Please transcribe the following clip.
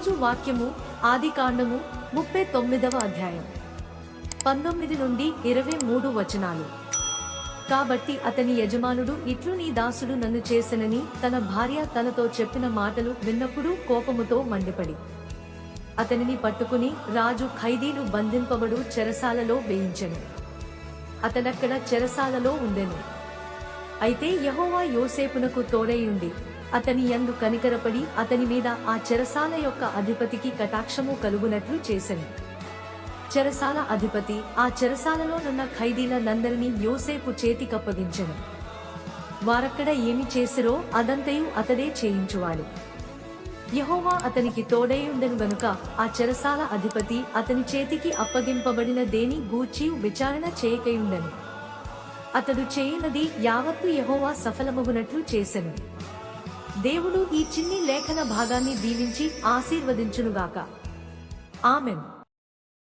ఈరోజు వాక్యము ఆదికాండము 39వ అధ్యాయం 19 నుండి 23 వచనాలు. కాబట్టి అతని యజమానుడు, ఇట్లు నీ దాసుడు నన్ను చేసెనని తన భార్య తనతో చెప్పిన మాటలు విన్నప్పుడు కోపముతో మండిపడి అతనిని పట్టుకుని రాజు ఖైదీలు బంధింపబడు చెరసాలలో వేయించెను. అతడక్కడ చెరసాలలో ఉండెను. అయితే యెహోవా యోసేపునకు తోడైయుండి అతని యందు కనికరపడి అతని మీద ఆ చెరసాల యొక్క అధిపతికి కటాక్షము కలుగునట్లు చేసెను. చెరసాల అధిపతి ఆ చెరసాలలో నున్న ఖైదీలనందరినీ యోసేపు చేతికప్పగించెను. వారక్కడ ఏమి చేసిరో అదంతయు అతడే చేయించువాడు. యెహోవా అతనికి తోడైయుండెను గనుక ఆ చెరసాల అధిపతి అతని చేతికి అప్పగింపబడిన దేని గూర్చి విచారణ చేయకయుండెను. అతడు చేయునది యావత్తు యెహోవా సఫలమగునట్లు చేసెను. దేవుడు ఈ చిన్ని లేఖన భాగాన్ని దీవించి ఆశీర్వదించునుగాక. ఆమెన్.